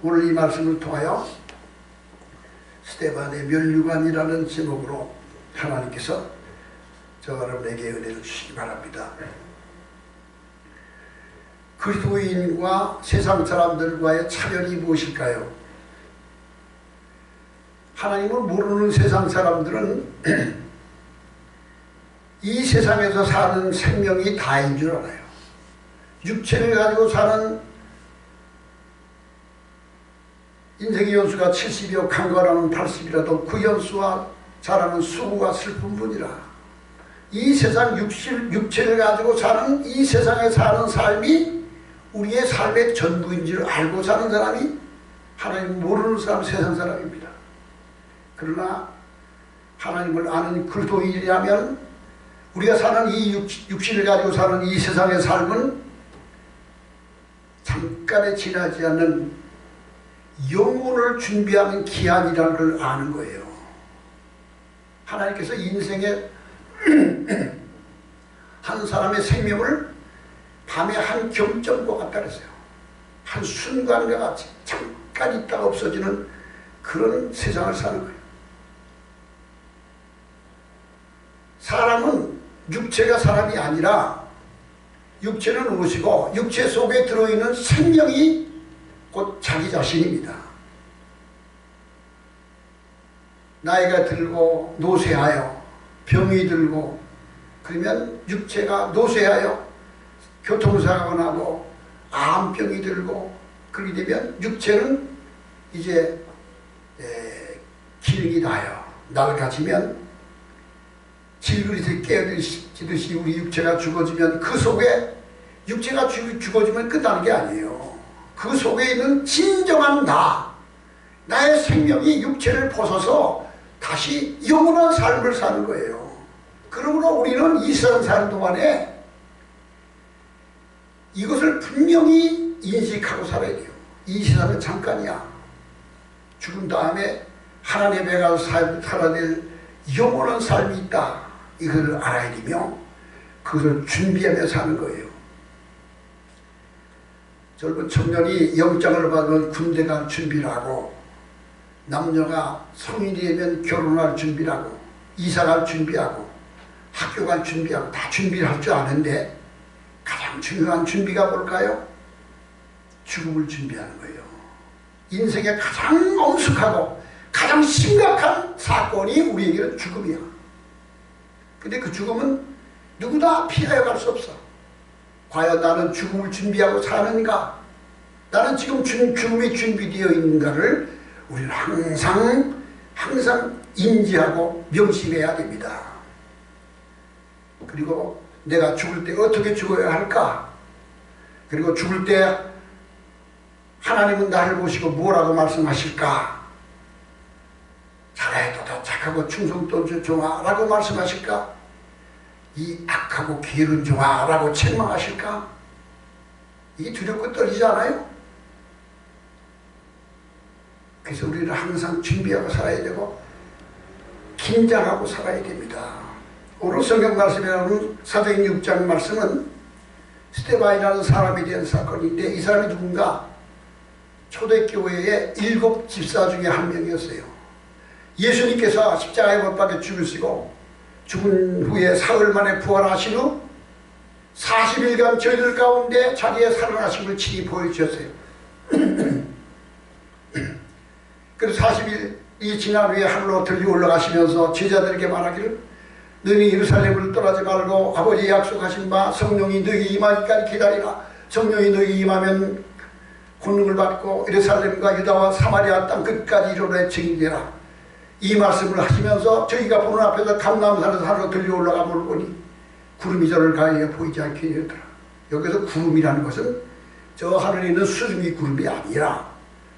오늘 이 말씀을 통하여 스데반의 면류관이라는 제목으로 하나님께서 저 여러분에게 은혜를 주시기 바랍니다. 그리스도인과 세상 사람들과의 차별이 무엇일까요? 하나님을 모르는 세상 사람들은 이 세상에서 사는 생명이 다인 줄 알아요. 육체를 가지고 사는 인생의 연수가 70이요 강건하면 80이라도 그 연수와 자라는 수고가 슬픔뿐이라. 이 세상 육체를 가지고 사는 이 세상에 사는 삶이 우리의 삶의 전부인 줄 알고 사는 사람이 하나님을 모르는 사람, 세상 사람입니다. 그러나 하나님을 아는 그리스도인이라면 우리가 사는 이 육신을 가지고 사는 이 세상의 삶은 잠깐에 지나지 않는 영혼을 준비하는 기한이라는 걸 아는 거예요. 하나님께서 인생의 한 사람의 생명을 밤의 한 경점과 같다 그랬어요. 한 순간과 같이 잠깐 있다가 없어지는 그런 세상을 사는 거예요. 사람은 육체가 사람이 아니라 육체는 옷이고 육체 속에 들어있는 생명이 곧 자기 자신입니다. 나이가 들고 노쇠하여 병이 들고 그러면 육체가 노쇠하여 교통사고가 나고 암병이 들고 그렇게 되면 육체는 이제 기능이 나요. 낡아지면 질그릇에 깨어지듯이 우리 육체가 죽어지면 그 속에 육체가 죽어지면 끝나는 게 아니에요. 그 속에 있는 진정한 나의 생명이 육체를 벗어서 다시 영원한 삶을 사는 거예요. 그러므로 우리는 이 세상 사는 동안에 이것을 분명히 인식하고 살아야 돼요. 이 세상은 잠깐이야. 죽은 다음에 하나님의 배 가서 살아야 될 영원한 삶이 있다. 이걸 알아야 되며 그것을 준비하며 사는 거예요. 젊은 청년이 영장을 받으면 군대 갈 준비를 하고 남녀가 성인이 되면 결혼할 준비를 하고 이사 갈 준비하고 학교 갈 준비하고 다 준비를 할 줄 아는데 가장 중요한 준비가 뭘까요? 죽음을 준비하는 거예요. 인생의 가장 엄숙하고 가장 심각한 사건이 우리에게는 죽음이야. 근데 그 죽음은 누구나 피하여 갈 수 없어. 과연 나는 죽음을 준비하고 사는가? 나는 지금 죽음이 준비되어 있는가를 우리는 항상 인지하고 명심해야 됩니다. 그리고 내가 죽을 때 어떻게 죽어야 할까? 그리고 죽을 때 하나님은 나를 보시고 뭐라고 말씀하실까? 잘해도 착하고 충성도 좋아 라고 말씀하실까? 이 악하고 게으른 종아 라고 책망하실까? 이게 두렵고 떨리지 않아요? 그래서 우리는 항상 준비하고 살아야 되고 긴장하고 살아야 됩니다. 오늘 성경 말씀에 나오는 사도행 6장 말씀은 스데반이라는 사람에 대한 사건인데 이 사람이 누군가? 초대교회의 7 집사 중에 한 명이었어요. 예수님께서 십자가에 못 박혀 죽으시고 죽은 후에 사흘 만에 부활하신 후 40일간 저희들 가운데 자기의 살아나심을 친히 보여주셨어요. 그래서 40일이 지난 후에 하늘로 들려 올라가시면서 제자들에게 말하기를 너희 예루살렘을 떠나지 말고 아버지 약속하신 바 성령이 너희 임하기까지 기다리라. 성령이 너희 임하면 권능을 받고 예루살렘과 유다와 사마리아 땅 끝까지 이르러 증인되라. 이 말씀을 하시면서 저희가 보는 앞에서 감람산에서 하늘로 들려 올라가 보니 구름이 저를 가리켜 보이지 않게 되더라. 여기서 구름이라는 것은 저 하늘에 있는 수증기 구름이 아니라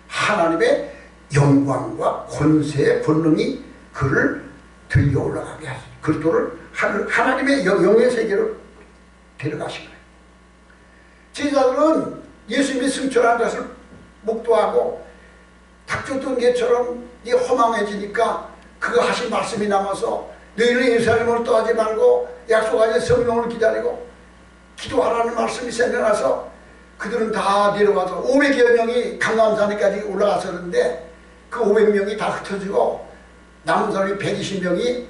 하나님의 영광과 권세의 권능이 그를 들려 올라가게 하시고 그리스도를 하나님의 영의 세계로 데려가신 거예요. 제자들은 예수님이 승천한 것을 목도하고 닥쳤던 개처럼 허망해지니까 그거 하신 말씀이 남아서 너희는 예루살렘으로 떠나지 말고 약속하신 성령을 기다리고 기도하라는 말씀이 생겨나서 그들은 다 내려와서 500여 명이 감람산에까지 올라갔었는데 그 500명이 다 흩어지고 남은 사람이 120명이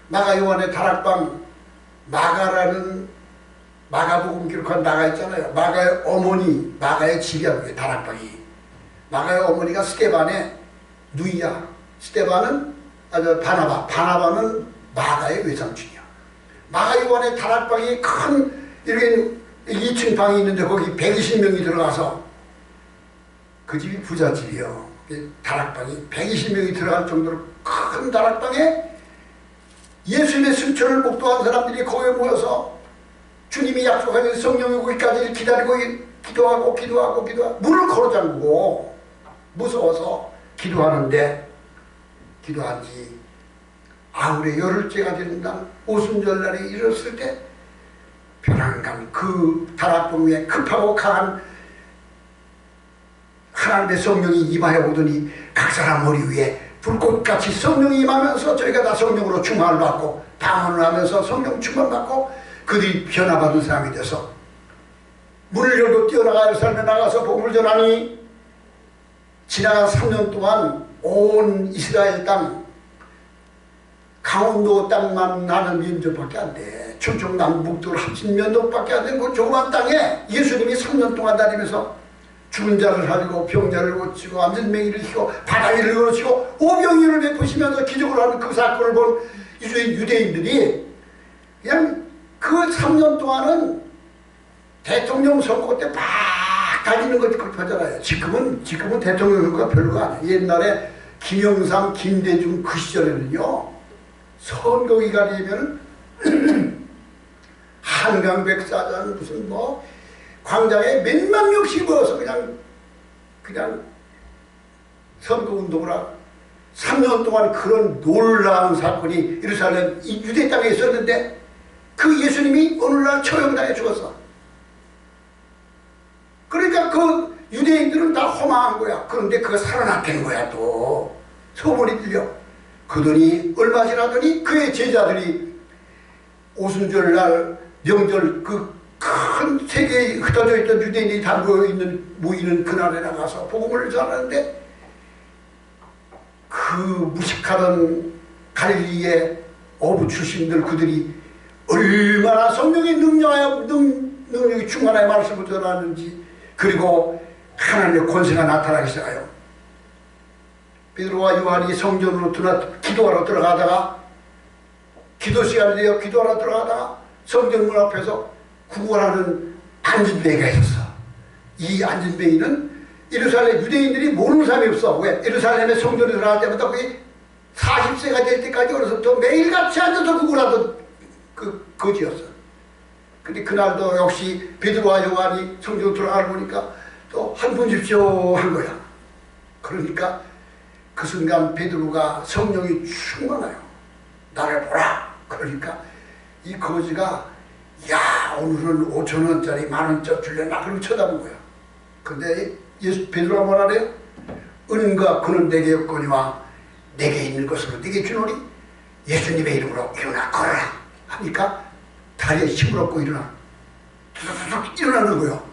마가 요한의 다락방 마가라는 마가복음 기록한 마가 있잖아요. 마가의 어머니, 마가의 집이야 그게 다락방이. 마가의 어머니가 스데반의 누이야. 스데반은 바나바는 마가의 외삼촌이야. 마가 요한의 다락방이 큰 이렇게 2층 방이 있는데 거기 120명이 들어가서 그 집이 부잣집이요. 다락방이 120명이 들어갈 정도로 큰 다락방에 예수님의 승천을 목도한 사람들이 거기에 모여서 주님이 약속하신 성령이 오기까지 기다리고 기도하고 문을 걸어잠그고 무서워서 기도하는데 기도한 지 아울의 열흘째가 되는 날 오순절날에 이뤘을 때 편안감 그 다락방 위에 급하고 강한 하나님의 성령이 임하여 오더니 각 사람 머리 위에 불꽃같이 성령이 임하면서 저희가 다 성령으로 충만을 받고 방언을 하면서 성령 충만 받고 그들이 변화받은 사람이 돼서 문을 열고 뛰어나가 예루살렘에 나가서 복음을 전하니 지나간 3년 동안 온 이스라엘 땅 강원도 땅만 나는 민족밖에 안 돼. 충청남북도 합친 면적밖에 안 되는 그 조그만 땅에 예수님이 3년 동안 다니면서 죽은 자를 살리고 병자를 고치고 안전맹이를 시키고 바다위를 걸어치고 오병이를 베푸시면서 기적을 하는 그 사건을 본 유대인들이 그냥 그 3년 동안은 대통령 선거 때 막 다니는 것 그렇잖아요. 지금은 대통령 선거가 별거 아니에요. 옛날에 김영삼, 김대중 그 시절에는요 선거 기간이면 한강백사장 무슨 뭐 광장에 몇만 명씩 모여서 그냥 선거운동을 하고 3년 동안 그런 놀라운 사건이 예루살렘 유대 땅에 있었는데 그 예수님이 오늘날 처형당해 죽었어. 그러니까 그 유대인들은 다 허망한 거야. 그런데 그가 살아났다는 거야. 또 소문이 들려. 그러더니 얼마 지나더니 그의 제자들이 오순절날 명절 그 큰 세계에 흩어져 있던 유대인이 다 모이는 그날에 나가서 복음을 전하는데 그 무식하던 갈릴리의 어부 출신들 그들이 얼마나 성령의 능력이 충만하여 말씀을 전하는지 그리고 하나님의 권세가 나타나기 시작해요. 베드로와 요한이 성전으로 기도하러 들어가다가 기도 시간이 되어 기도하러 들어가다가 성전 문 앞에서 구걸하는 안진뱅이가 있었어. 이 안진뱅이는 예루살렘 유대인들이 모르는 사람이 없어. 왜? 예루살렘에 성전에 들어갈 때마다 거기 40세가 될 때까지 어려서부터 매일같이 앉아서 구걸하던 그 거지였어. 근데 그날도 역시 베드로와 요한이 성전으로 들어가고 보니까 또 한 분 주십시오 한 거야. 그러니까 그 순간 베드로가 성령이 충만해요. 나를 보라. 그러니까 이 거지가 야 오늘은 5,000원짜리 만원짜리 줄래나 그러고 쳐다본 거야. 근데 베드로가 뭐라 그래요? 은과 금은 내게 없거니와 내게 있는 것으로 내게 주노니 예수님의 이름으로 일어나 걸어라 하니까 다리에 힘을 얻고 일어나 툭툭툭 일어나는 거예요.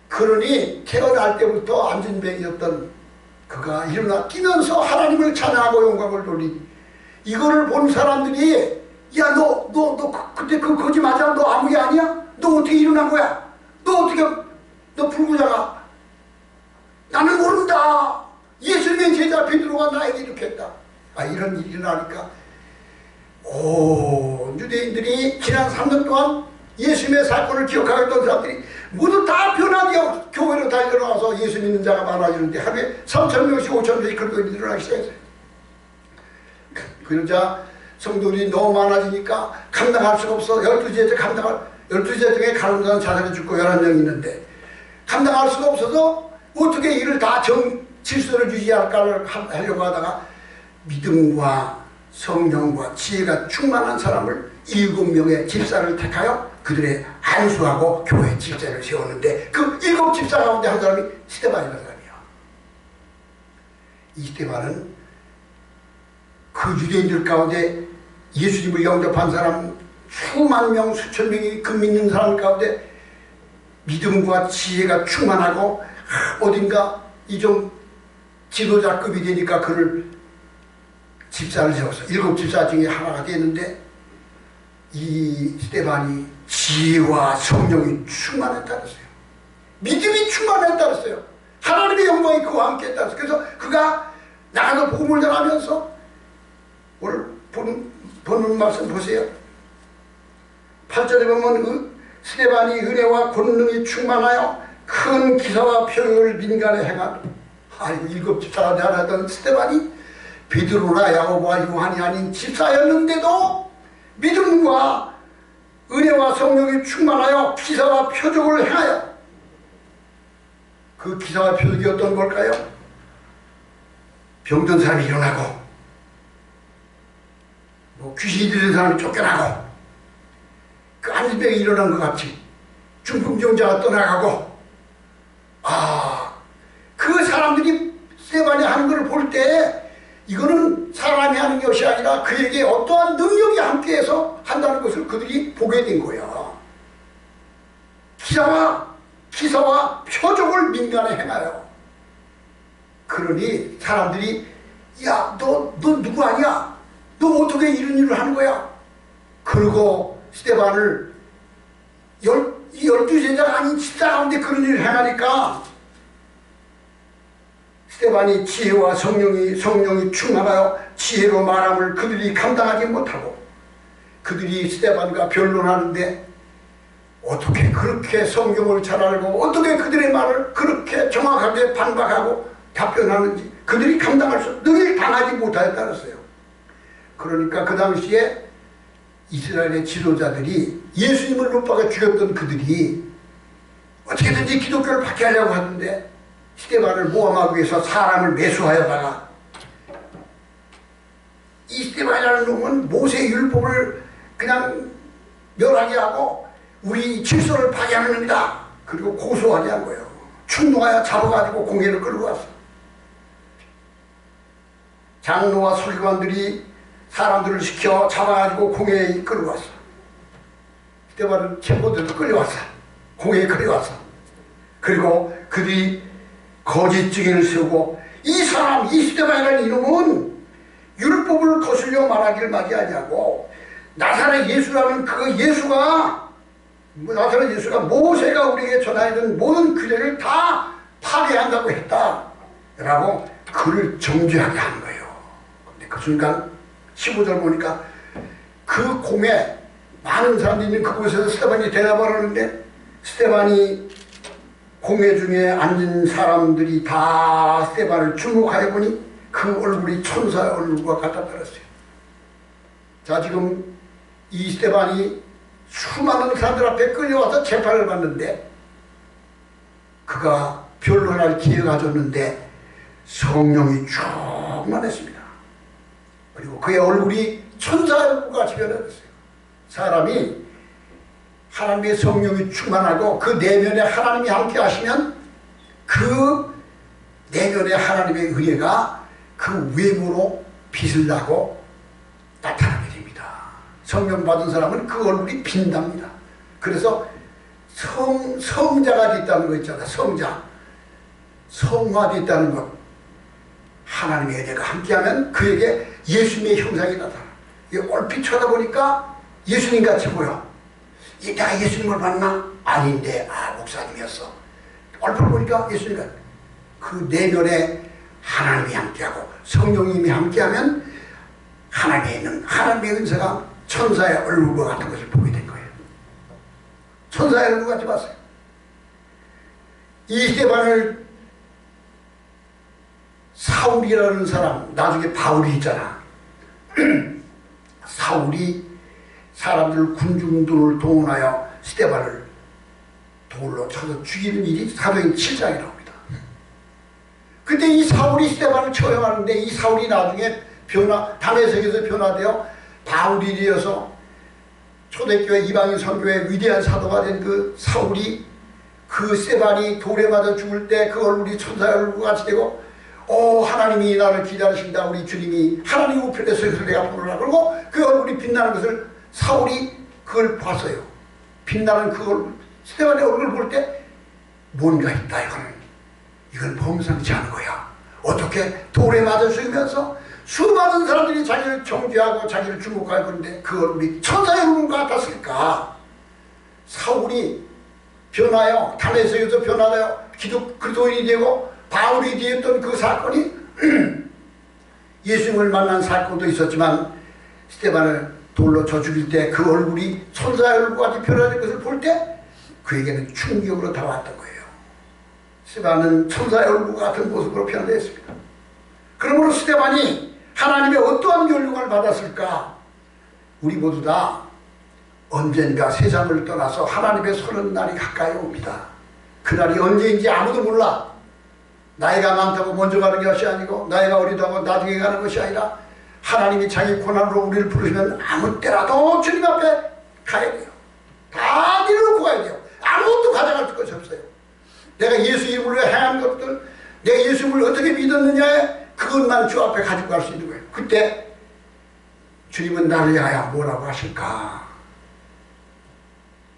그러니 태어날 때부터 안진뱅이였던 그가 일어나 뛰면서 하나님을 찬양하고 영광을 돌리니 이거를 본 사람들이 야 너 그때 그 거지 맞아? 너 아무 게 아니야? 너 어떻게 일어난 거야? 너 불구자가 나는 모른다. 예수님의 제자 베드로가 나에게 이렇게 했다. 이런 일이 일어나니까 유대인들이 지난 3년 동안 예수님의 사건을 기억하였던 사람들이 모두 다 변화되어 교회로 다 일어나서 예수 믿는 자가 많아지는데 하루에 3,000명씩 5,000명씩 그렇게 일어나기 시작했어요. 그러자 성도들이 너무 많아지니까 감당할 수가 없어. 12제자 중에 가늠자는 자살해 죽고 11명 있는데 감당할 수가 없어서 어떻게 이를 다 질서를 유지할까 하려고 하다가 믿음과 성령과 지혜가 충만한 사람을 7명의 집사를 택하여 그들의 안수하고 교회 집사를 세웠는데 그 7 집사 가운데 한 사람이 스데반이라는 사람이야. 이 스데반은 그 유대인들 가운데 예수님을 영접한 사람 수만 명 수천 명이 그 믿는 사람 가운데 믿음과 지혜가 충만하고 어딘가 이 좀 지도자급이 되니까 그를 집사를 세웠어. 7 집사 중에 하나가 됐는데 이 스데반이 지혜와 성령이 충만했다 그랬어요. 믿음이 충만했다 그랬어요. 하나님의 영광이 그와 함께 했다 그랬어요. 그래서 그가 나가서 복음을 전하면서 오늘 보는 말씀 보세요. 8절에 보면 스데반이 은혜와 권능이 충만하여 큰 기사와 표적을 민간에 행하며, 아이고 7 집사가 되었던 스데반이 베드로나 야고보와 요한이 아닌 집사였는데도 믿음과 은혜와 성령이 충만하여 기사와 표적을 행하여, 그 기사와 표적이 어떤 걸까요? 병든 사람이 일어나고, 귀신이 들린 사람이 쫓겨나고, 그 안진병이 일어난 것 같이 중풍병자가 떠나가고, 그 사람들이 스데반이 하는 것을 볼 때 이거는 사람이 하는 것이 아니라 그에게 어떠한 능력이 함께해서 한다는 것을 그들이 보게 된 거야. 기사와 표적을 민간에 행하여. 그러니 사람들이 야, 너 누구 아니야? 너 어떻게 이런 일을 하는 거야? 그리고 스데반을 12제자가 아닌 집사 가운데 그런 일을 행하니까 스데반이 지혜와 성령이 충만하여 지혜로 말함을 그들이 감당하지 못하고, 그들이 스데반과 변론하는데 어떻게 그렇게 성경을 잘 알고 어떻게 그들의 말을 그렇게 정확하게 반박하고 답변하는지 그들이 감당할 수, 늘 당하지 못하였다 그랬어요. 그러니까 그 당시에 이스라엘의 지도자들이 예수님을 못 박아 죽였던 그들이 어떻게든지 기독교를 박해하려고 하는데 스데반을 모함하기 위해서 사람을 매수하여다가, 이 스데반이라는 놈은 모세의 율법을 그냥 멸하게 하고 우리 질서를 파괴하는 놈이다. 그리고 고소하게 한 거예요. 충동하여 잡아가지고 공회를 끌고 왔어. 장로와 서기관들이 사람들을 시켜 잡아가지고 공회에 끌고 왔어. 스데반은 체포돼서 끌려왔어. 공회에 끌려왔어. 그리고 그들이 거짓 증인을 세우고, 이 스데반이라는 이놈은 율법을 거슬려 말하기를 맞이하냐고, 나사렛 예수라는 그 예수가 모세가 우리에게 전하는 모든 규례를 다 파괴한다고 했다 라고 그를 정죄하게 한 거예요. 근데 그 순간 15절 보니까 그 공에 많은 사람들이 있는 그곳에서 스데반이 대답을 하는데, 스데반이 공회 중에 앉은 사람들이 다 스데반을 주목하여 보니 그 얼굴이 천사의 얼굴과 같았더랬어요. 자, 지금 이 스데반이 수많은 사람들 앞에 끌려와서 재판을 받는데, 그가 변론할 기회가 줬는데 성령이 충만했습니다. 그리고 그의 얼굴이 천사의 얼굴과 같이 변했어요. 사람이 하나님의 성령이 충만하고 그 내면에 하나님이 함께 하시면 그 내면에 하나님의 은혜가 그 외모로 빛을 나고 나타나게 됩니다. 성령 받은 사람은 그 얼굴이 빛납니다. 그래서 성자가 됐다는 거 있잖아. 성화됐다는 것. 하나님의 은혜가 함께하면 그에게 예수님의 형상이 나타나. 얼핏 쳐다보니까 예수님같이 보여. 내가 예수님을 봤나? 아닌데, 목사님이었어. 얼핏 보니까 예수님 같아. 그 내면에 하나님이 함께하고 성령님이 함께하면 하나님에 있는 하나님의 은사가 천사의 얼굴과 같은 것을 보게 된 거예요. 천사의 얼굴 같이 봤어요. 이 스데반을 사울이라는 사람, 나중에 바울이 있잖아. 사울이 사람들 군중들을 동원하여 스데반을 돌로 쳐서 죽이는 일이 사도행 7장에 나옵니다. 근데 이 사울이 스데반을 처형하는데, 이 사울이 나중에 다메섹에서 변화되어 바울이 되어서 초대교회 이방인 선교회 위대한 사도가 된 그 사울이, 그 스데반이 돌에 맞아 죽을 때 그 얼굴이 천사의 얼굴과 같이 되고, 하나님이 나를 기다리신다, 우리 주님이 하나님 우편에 서서 내가 부르라. 그리고 그 얼굴이 빛나는 것을 사울이 그걸 봤어요. 빛나는 그 얼굴, 스데반의 얼굴을 볼 때 뭔가 있다. 이건 범상치 않은 거야. 어떻게 돌에 맞아 죽으면서 수많은 사람들이 자기를 정죄하고 자기를 주목할 건데 그 얼굴이 천사의 얼굴 같았을까? 사울이 변하여 다메섹에서 변하여 그리스도인이 되고 바울이 되었던 그 사건이 예수님을 만난 사건도 있었지만 스데반을 돌로 쳐 죽일 때 그 얼굴이 천사의 얼굴과 변화된 것을 볼 때 그에게는 충격으로 다가왔던 거예요. 스데반은 천사의 얼굴 같은 모습으로 변화되었습니다. 그러므로 스데반이 하나님의 어떠한 멸류관을 받았을까? 우리 모두 다 언젠가 세상을 떠나서 하나님의 서는 날이 가까이 옵니다. 그날이 언제인지 아무도 몰라. 나이가 많다고 먼저 가는 것이 아니고 나이가 어리다고 나중에 가는 것이 아니라 하나님이 자기 고난으로 우리를 부르시면 아무 때라도 주님 앞에 가야 돼요. 다 내려놓고 가야 돼요. 아무것도 가져갈 것이 없어요. 내가 예수 이름으로 행한 것들, 내가 예수님을 어떻게 믿었느냐에 그것만 주 앞에 가지고 갈 수 있는 거예요. 그때 주님은 나를 위하여 뭐라고 하실까?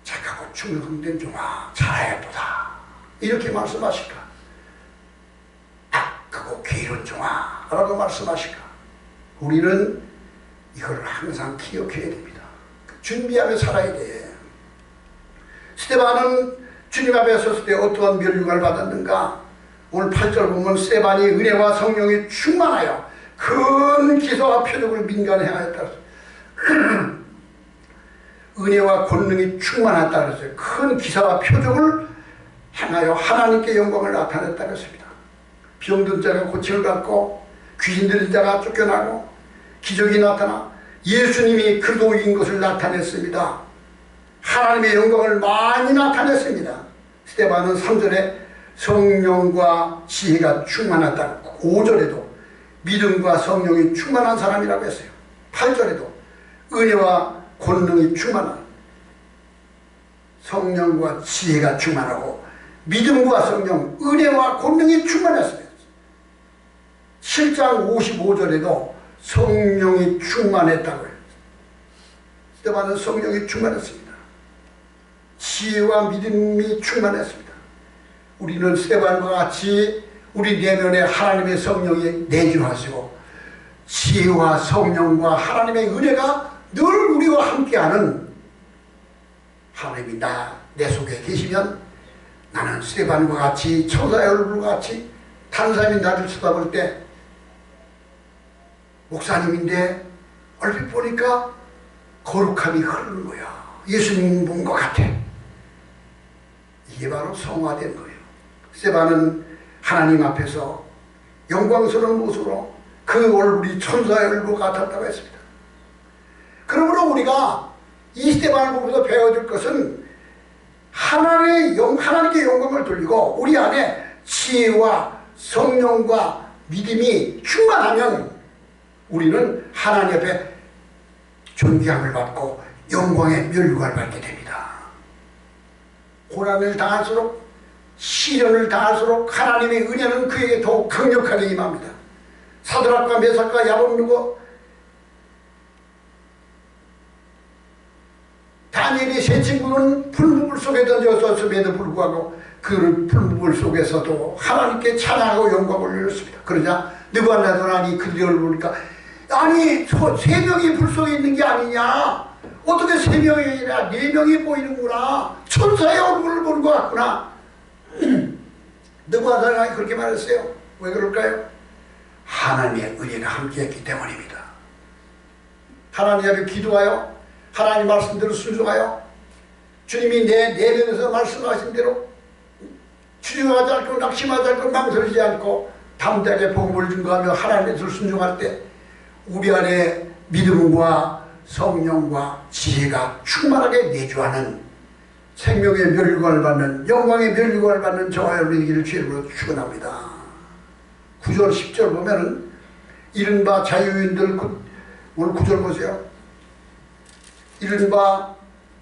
착하고 충성된 종아 잘하였도다 이렇게 말씀하실까? 악하고 게으른 종아 라고 말씀하실까? 우리는 이걸 항상 기억해야 됩니다. 준비하며 살아야 돼. 스데반은 주님 앞에 섰을 때 어떠한 멸류관을 받았는가? 오늘 8절 보면 스데반이 은혜와 성령이 충만하여 큰 기사와 표적을 민간에 행하였다. 은혜와 권능이 충만하다 그랬어요. 큰 기사와 표적을 행하여 하나님께 영광을 나타냈다 그랬습니다. 병든 자가 고침을 받고 귀신 들린 자가 쫓겨나고 기적이 나타나 예수님이 그리스도인 것을 나타냈습니다. 하나님의 영광을 많이 나타냈습니다. 스데반은 3절에 성령과 지혜가 충만하다. 5절에도 믿음과 성령이 충만한 사람이라고 했어요. 8절에도 은혜와 권능이 충만한 성령과 지혜가 충만하고 믿음과 성령, 은혜와 권능이 충만했습니다. 7장 55절에도 성령이 충만했다고 해요. 스데반은 성령이 충만했습니다. 지혜와 믿음이 충만했습니다. 우리는 스데반과 같이 우리 내면에 하나님의 성령이 내주하시고 지혜와 성령과 하나님의 은혜가 늘 우리와 함께하는 하나님이 내 속에 계시면 나는 스데반과 같이 천사의 얼굴과 같이 다른 사람이 나를 쳐다볼 때 목사님인데 얼핏 보니까 거룩함이 흐르는 거야. 예수님 본 것 같아. 이게 바로 성화된 거예요. 스데반은 하나님 앞에서 영광스러운 모습으로 그 얼굴이 천사의 얼굴 같았다고 했습니다. 그러므로 우리가 이 스데반을 보면서 배워야 될 것은 하나님께 영광을 돌리고 우리 안에 지혜와 성령과 믿음이 충만하면 우리는 하나님 앞에 존귀함을 받고 영광의 멸류관을 받게 됩니다. 고난을 당할수록 시련을 당할수록 하나님의 은혜는 그에게 더욱 강력하게 임합니다. 사드락과 메삭과 야벳느고 다니엘의 세 친구는 풀무불 속에 던져졌음에도 불구하고 그 풀무불 속에서도 하나님께 찬양하고 영광을 올렸습니다. 그러자 느부갓네살이 그들의 얼굴을 보니까 아니 세 명이 불 속에 있는 게 아니냐, 어떻게 세 명이 아니라 네 명이 보이는구나, 천사의 얼굴을 보는 것 같구나. 느부갓네살이 그렇게 말했어요. 왜 그럴까요? 하나님의 은혜가 함께했기 때문입니다. 하나님 앞에 기도하여 하나님 말씀대로 순종하여 주님이 내 내면에서 말씀하신 대로 주저하지 않고 낙심하지 않고 망설이지 않고 담대하게 복음을 증거하며 하나님의 뜻을 순종할 때 우리 안에 믿음과 성령과 지혜가 충만하게 내주하는 생명의 멸류관을 받는 영광의 멸류관을 받는 저와 여러분에게를 주님으로 축원합니다. 9절 10절 보면은 이른바 자유인들, 오늘 9절 보세요. 이른바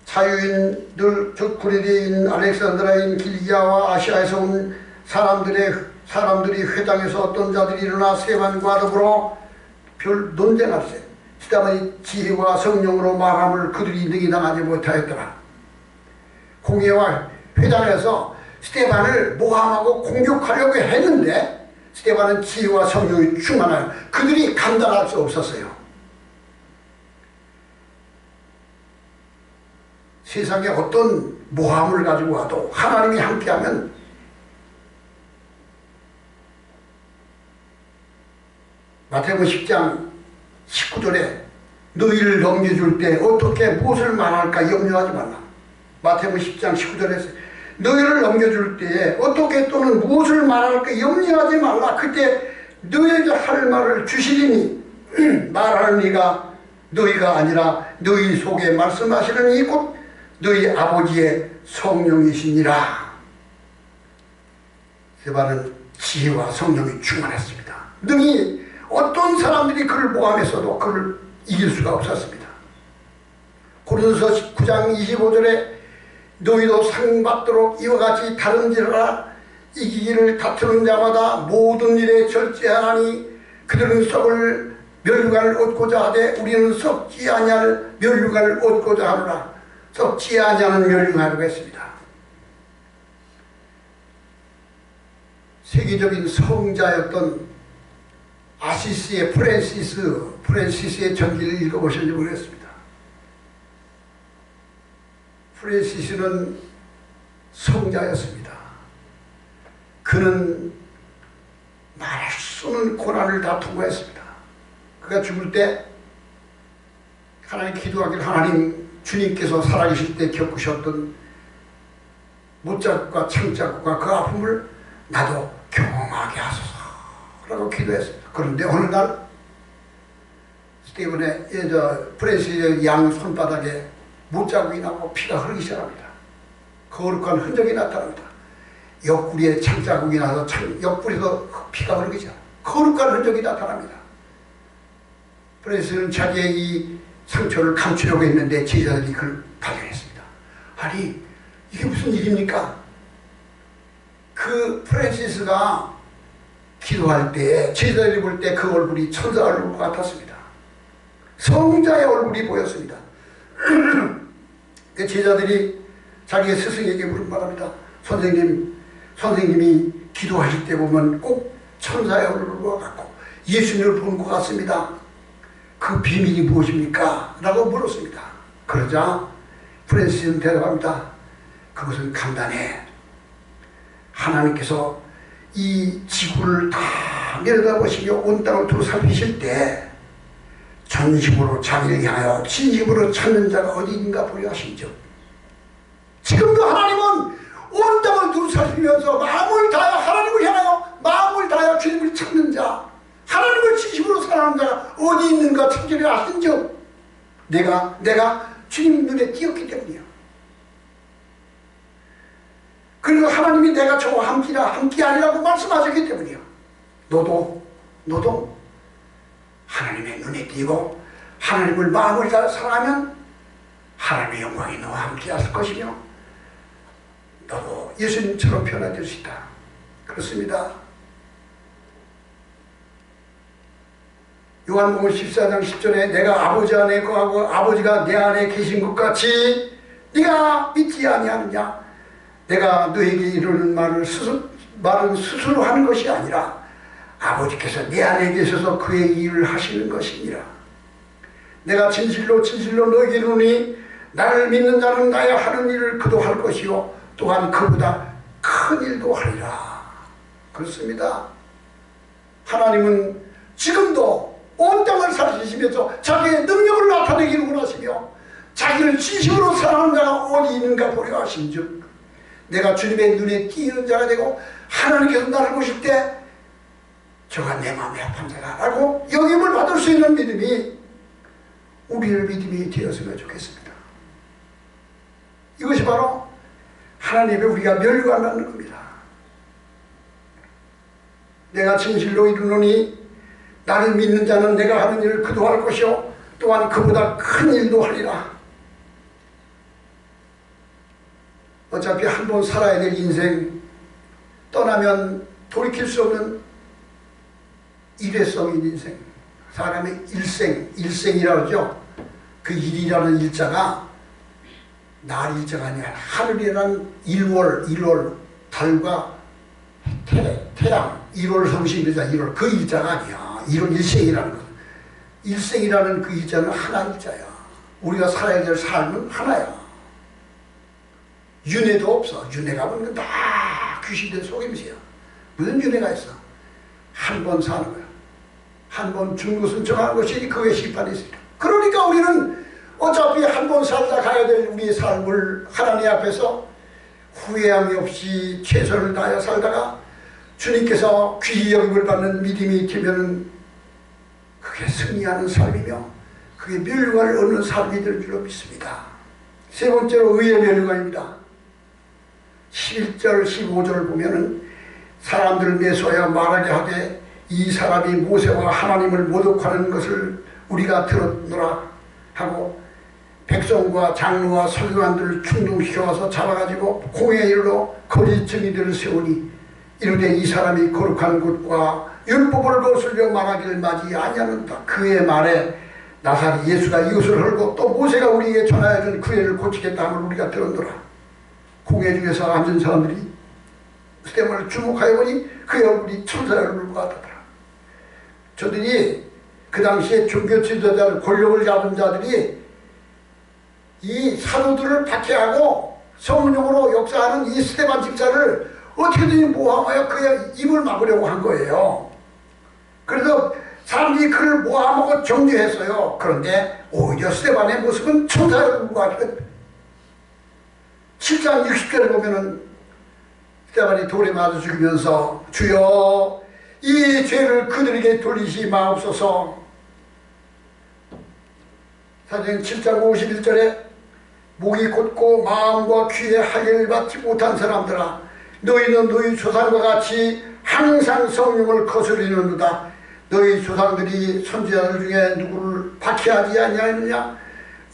자유인들 즉 구레네인 알렉산드라인 길기야와 아시아에서 온 사람들이 회당에서 어떤 자들이 일어나 스데반과 더불어 별 논쟁할세. 스데반이 지혜와 성령으로 말함을 그들이 능히 당하지 못하였더라. 공회와 회당에서 스데반을 모함하고 공격하려고 했는데 스데반은 지혜와 성령이 충만하여 그들이 감당할 수 없었어요. 세상에 어떤 모함을 가지고 와도 하나님이 함께하면 마태복음 10장 19절에 너희를 넘겨줄 때 어떻게 무엇을 말할까 염려하지 말라. 마태복음 10장 19절에 너희를 넘겨줄 때에 어떻게 또는 무엇을 말할까 염려하지 말라. 그때 너희에게 할 말을 주시리니 말하는 이가 너희가 아니라 너희 속에 말씀하시는 이 곧 너희 아버지의 성령이시니라. 스데반은 지혜와 성령이 충만했습니다. 능히 어떤 사람들이 그를 모함했어도 그를 이길 수가 없었습니다. 고린도서 9장 25절에 너희도 상받도록 이와 같이 다른지라 이기기를 다투는 자마다 모든 일에 절제하나니 그들은 썩을 멸류관을 얻고자 하되 우리는 썩지 아니할 멸류관을 얻고자 하노라. 썩지 아니하는 멸류관이라고 했습니다. 세계적인 성자였던 아시시의 프랜시스의 전기를 읽어보셨는지 모르겠습니다. 프랜시스는 성자였습니다. 그는 말할 수 없는 고난을 다 통과했습니다. 그가 죽을 때 하나님 기도하기를 하나님 주님께서 살아계실 때 겪으셨던 못자국과 창자국과 그 아픔을 나도 경험하게 하소서 라고 기도했습니다. 그런데 어느 날 스티븐의 프랜시스의 양 손바닥에 못자국이 나고 피가 흐르기 시작합니다. 거룩한 흔적이 나타납니다. 옆구리에 창자국이 나서 옆구리에서 피가 흐르기 시작합니다. 거룩한 흔적이 나타납니다. 프랜시스는 자기의 이 상처를 감추려고 했는데 제자들이 그걸 발견했습니다. 아니 이게 무슨 일입니까? 그 프랜시스가 기도할 때 제자들이 볼 때 그 얼굴이 천사 얼굴 같았습니다. 성자의 얼굴이 보였습니다. 그 제자들이 자기의 스승에게 물은 바랍니다. 선생님이 기도하실 때 보면 꼭 천사의 얼굴과 같고 예수님을 보는 것 같습니다. 그 비밀이 무엇입니까? 라고 물었습니다. 그러자 프랜시스는 대답합니다. 그것은 간단해. 하나님께서 이 지구를 다 내려다보시며 온 땅을 두루 살피실 때 전심으로 자기를 향하여 진심으로 찾는 자가 어디인가 보려 하신즉 지금도 하나님은 온 땅을 두루 살피면서 마음을 다하여 하나님을 향하여 마음을 다하여 주님을 찾는 자, 하나님을 진심으로 사랑하는 자가 어디 있는가 찾으려 하신즉 내가 주님 눈에 띄었기 때문이야. 그리고 하나님이 내가 저와 함께하리라고 말씀하셨기 때문이야. 너도 하나님의 눈에 띄고 하나님을 마음을 다해 사랑하면 하나님의 영광이 너와 함께 하실 것이며 너도 예수님처럼 변화될 수 있다. 그렇습니다. 요한복음 14장 10절에 내가 아버지 안에 거하고 아버지가 내 안에 계신 것 같이 네가 믿지 아니하느냐. 내가 너에게 이르는 말은 스스로 하는 것이 아니라 아버지께서 내 안에 계셔서 그의 일을 하시는 것이니라. 내가 진실로 너에게 이르노니 나를 믿는 자는 나의 하는 일을 그도 할 것이요 또한 그보다 큰 일도 하리라. 그렇습니다. 하나님은 지금도 온 땅을 살피시면서 자기의 능력을 나타내기를 원하시며 자기를 진심으로 사랑하는 자가 어디 있는가 보려 하신즉 내가 주님의 눈에 띄는 자가 되고 하나님께서 나를 보실 때 저가 내 마음에 합한 자다 라고 여김을 받을 수 있는 믿음이 우리의 믿음이 되었으면 좋겠습니다. 이것이 바로 하나님의 우리가 멸류관 받는 겁니다. 내가 진실로 이르노니 나를 믿는 자는 내가 하는 일을 그도 할 것이요 또한 그보다 큰 일도 하리라. 어차피 한 번 살아야 될 인생 떠나면 돌이킬 수 없는 일회성인 인생, 사람의 일생이라고 그러죠. 그 일이라는 일자가 날 일자가 아니라 하늘이란 1월 달과 태양 1월 성신이자 1월 그 일자가 아니야. 1월 일생이라는 것. 일생이라는 그 일자는 하나 일자야. 우리가 살아야 될 삶은 하나야. 윤회도 없어. 윤회가 보면 다 귀신된 속임수야. 무슨 윤회가 있어? 한 번 사는 거야. 한 번 죽는 것은 정한 것이니 그 외 심판이 있으리라. 그러니까 우리는 어차피 한 번 살다 가야 될 우리의 삶을 하나님 앞에서 후회함이 없이 최선을 다하여 살다가 주님께서 귀히 여김을 받는 믿음이 있으면 그게 승리하는 삶이며 그게 멸류관을 얻는 삶이 될 줄로 믿습니다. 세 번째로 의의 멸류관입니다. 11절 15절을 보면은 사람들을 매수하여 말하게 하되 이 사람이 모세와 하나님을 모독하는 것을 우리가 들었노라 하고 백성과 장로와 서기관들을 충동시켜와서 잡아가지고 공회에 이르러 거짓 증인들을 세우니 이르되 이 사람이 거룩한 곳과 율법을 거슬려 말하기를 맞이 아니하는다. 그의 말에 나사렛 예수가 이것을 헐고 또 모세가 우리에게 전하여 준 그 애를 고치겠다 함을 우리가 들었노라. 공회 중에서 앉은 사람들이 스데반을 주목하여 보니 그의 얼굴이 천사의 얼굴과 같더라. 저들이 그 당시에 종교 지도자들 권력을 잡은 자들이 이 사도들을 박해하고 성령으로 역사하는 이 스데반 집사를 어떻게든 모함하여 그의 입을 막으려고 한 거예요. 그래서 사람들이 그를 모함하고 정죄했어요. 그런데 오히려 스데반의 모습은 천사의 얼굴과 같은 7장 60절에 보면은 스데반이 돌에 맞아 죽으면서 주여 이 죄를 그들에게 돌리시 마옵소서. 사도행 7장 51절에 목이 곧고 마음과 귀에 할례를 받지 못한 사람들아 너희는 너희 조상과 같이 항상 성령을 거스리는도다. 너희 조상들이 선지자들 중에 누구를 박해하지 아니하느냐.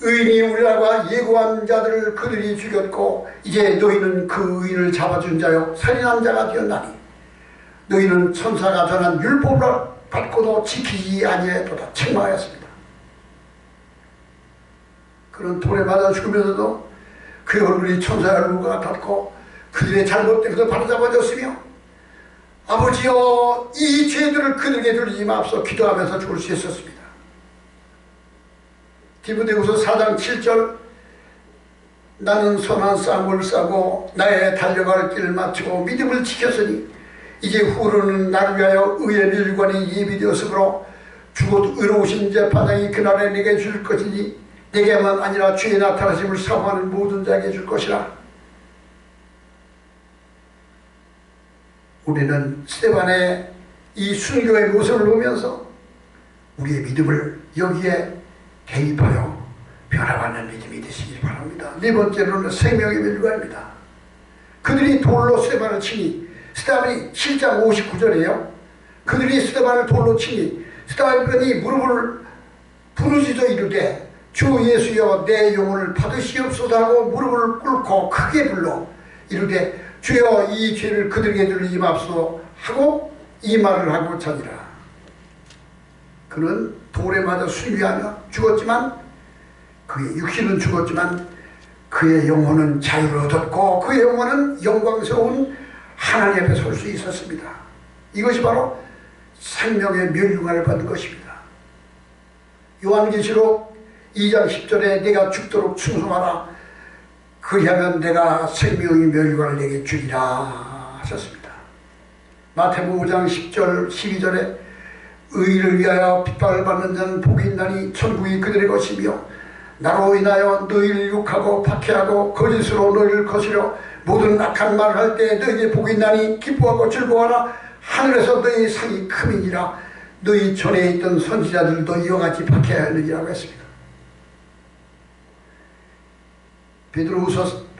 의인이 우리라고 예고한 자들을 그들이 죽였고 이제 너희는 그 의인을 잡아준 자요 살인한 자가 되었나니 너희는 천사가 전한 율법을 받고도 지키지 아니하였도다. 책망하였습니다. 그런 돌에 맞아 죽으면서도 그 얼굴이 천사의 얼굴과 같았고 그들의 잘못된 것을 바로잡아줬으며 아버지여 이 죄들을 그들에게 돌리지 마옵소서 기도하면서 죽을 수 있었습니다. 디모데후서 4장 7절 나는 선한 싸움을 싸고 나의 달려갈 길을 마치고 믿음을 지켰으니 이제 후로는 나를 위하여 의의 멸류관이 예비되었으므로 죽어도 의로우신 재판장이 그날에 내게 줄 것이니 내게만 아니라 주의 나타나심을 사모하는 모든 자에게 줄 것이라. 우리는 스데반의 이 순교의 모습을 보면서 우리의 믿음을 여기에 대입하여 변화받는 믿음이 되시길 바랍니다. 네 번째로는 생명의 멸류관입니다. 그들이 돌로 스데반을 치니 스데반이 7장 59절이에요. 그들이 스데반을 돌로 치니 스데반이 무릎을 부르짖어 이르되 주 예수여 내 영혼을 받으시옵소서 하고 무릎을 꿇고 크게 불러 이르되 주여 이 죄를 그들에게 돌리지 마옵소서 하고 이 말을 하고 자니라. 그는 돌에 맞아 순교하며 죽었지만 그의 육신은 죽었지만 그의 영혼은 자유를 얻었고 그의 영혼은 영광스러운 하나님 앞에 설 수 있었습니다. 이것이 바로 생명의 멸류관을 받은 것입니다. 요한계시록 2장 10절에 내가 죽도록 충성하라 그리하면 내가 생명의 멸류관을 내게 주리라 하셨습니다. 마태복음 5장 10절 12절에 의를 위하여 핍박을 받는 자는 복이 있나니 천국이 그들의 것이며 나로 인하여 너희를 욕하고 박해하고 거짓으로 너희를 거스려 모든 악한 말을 할 때 너희에게 복이 있나니 기뻐하고 즐거워하라 하늘에서 너희 상이 크민이라 너희 전에 있던 선지자들도 이와 같이 박해하느니라고 했습니다.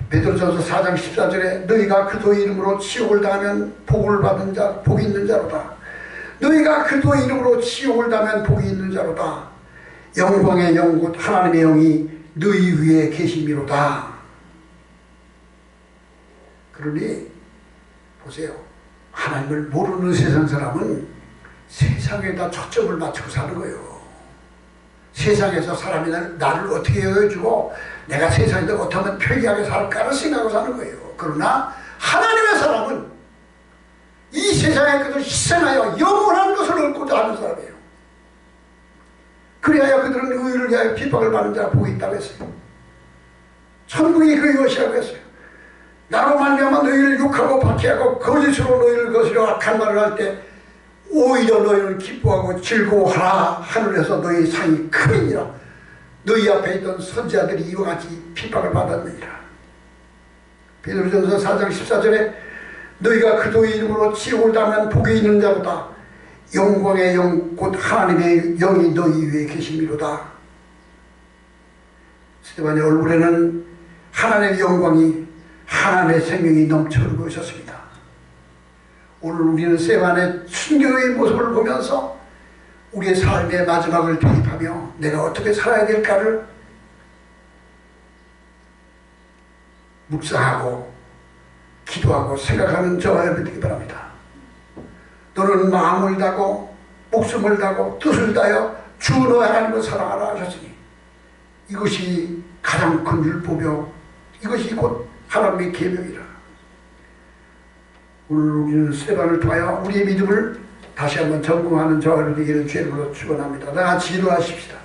베드로전서 4장 14절에 너희가 그리스도의 이름으로 치욕을 당하면 복을 받은 자 복이 있는 자로다. 너희가 그리스도의 이름으로 치욕을 당하면 복이 있는 자로다. 영광의 영 곧 하나님의 영이 너희 위에 계심이로다. 그러니 보세요. 하나님을 모르는 세상 사람은 세상에다 초점을 맞추고 사는 거예요. 세상에서 사람이 나를 어떻게 여겨주고 내가 세상에서 어떻게 편리하게 살까를 생각하고 사는 거예요. 그러나 하나님의 사람은 이 세상의 것을 희생하여 영원한 것을 얻고자 하는 사람이에요. 그래야 그들은 의를 위하여 핍박을 받는 자가 복이 있다고 했어요. 천국이 그것이라고 했어요. 나로 말미암아 너희를 욕하고 박해하고 거짓으로 너희를 거스려 악한 말을 할 때 오히려 너희는 기뻐하고 즐거워하라. 하늘에서 너희 상이 크니라. 너희 앞에 있던 선지자들이 이와 같이 핍박을 받았느니라. 베드로전서 4장 14절에 너희가 그도의 이름으로 치욕을 당한 복이 있는 자보다 영광의 영 곧 하나님의 영이 너희 위에 계심이로다. 스데반의 얼굴에는 하나님의 영광이, 하나님의 생명이 넘쳐흐르고 있었습니다. 오늘 우리는 스데반의 순교의 모습을 보면서 우리의 삶의 마지막을 대입하며 내가 어떻게 살아야 될까를 묵상하고 기도하고 생각하는 저와 여러분 되기 바랍니다. 너는 마음을 다하고 목숨을 다하고 뜻을 다하여 주 너의 하나님을 사랑하라 하셨으니 이것이 가장 큰 율법이요 이것이 곧 하나님의 계명이라. 오늘 우리는 스데반을 통하여 우리의 믿음을 다시 한번 점검하는 저와 여러분 되기를 주의 이름으로 축원합니다. 다 같이 기도하십시다.